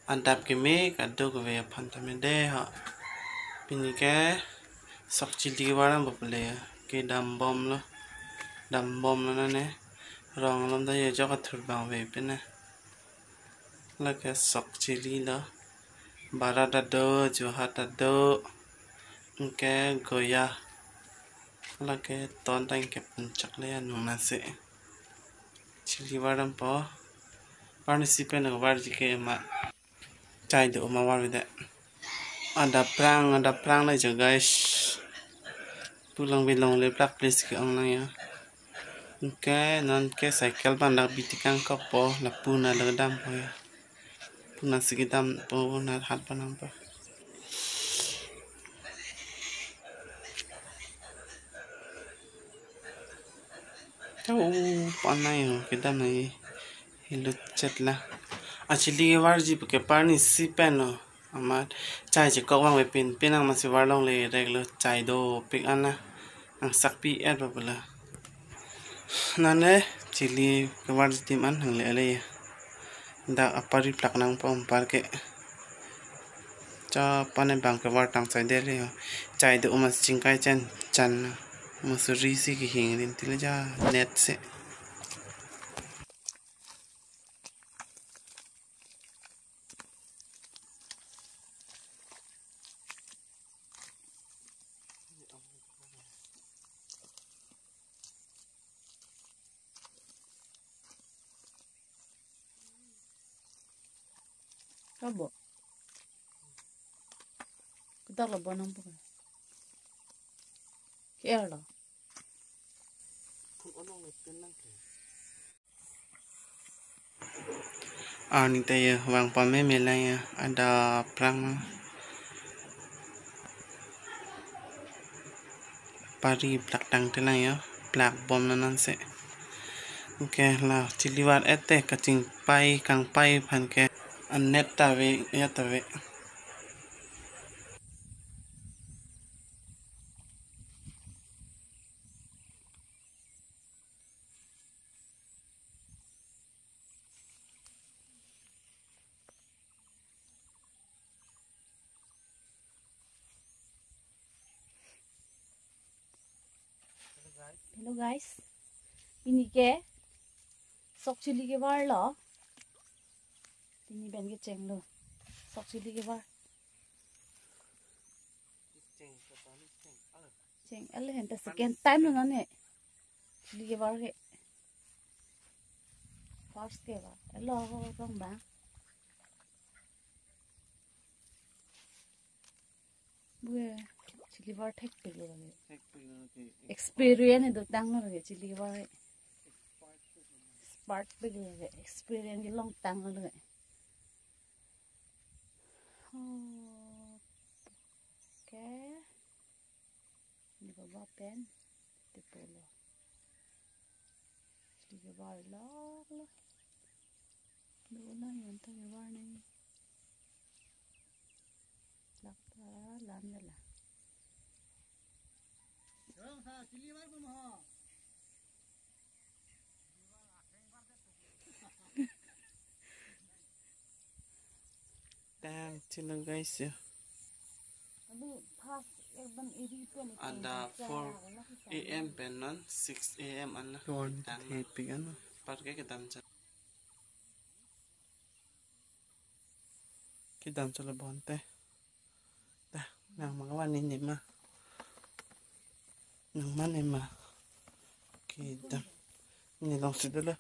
Antap kami kaduk về phần tham đề họ pini cái sọc chili warang bapale cái đam bom nó nè rong lắm đây cho cái thử bảo về bên này là cái sọc chili đó baradado juhatado cái goya là cái ton tanh cái chắc lấy ăn ngon sẽ chili warang po participe ng warji cái mà chai được mà war với ada perang lah je guys tulang belong le plak please ke ang nang ya okay non ke cycle ban dak bitikang ko po la puna la dam po ya puna sigidam po na hat panam po tau panai ho kita nai hilut chat la actually warji ke parni si pen ama chai je ko wang we pin ang ma si war long le regular chai do pik ana ang sakpi ad ba bala nane chili ke warji tim an hang le le da apari plak nang pom par ke cha pane bang ke war tang chai de le chai do ma chingkai chan masuri si ki hing din tila ja net se Kabo. Kita lo bonang po. Kaya lo. Ni tayo wang pame melay ada perang pari plak tang tila ya plak bom nanan se okay la chiliwar ete kaching pai kang pai phan ke net tawe ya tawe Hello guys. Ini ke sok chili ke war lo. Ini ben ke cheng lo. Sok chili ke war. Cheng alle henta second time lo ne. Chili ke war ke. First ke war. Hello rong ba. Bue chili war thek pe lo ne. Experience do tang lo ke chili ke war. Part pe lo ke experience ke long tang lo ke. Okay. Ini baba pen te polo. Chili ke war lo. Dona yon ta ke war nei. Lakta lam la. Damn, chilo guys ya. Ada 4 AM penon 6 AM ana. Tang pig ano. Parke kedam cha. Kedam cha labonte. Dah, nang mga wanin ni ma. Nang man ni ma. Kedam. Ni long sidala.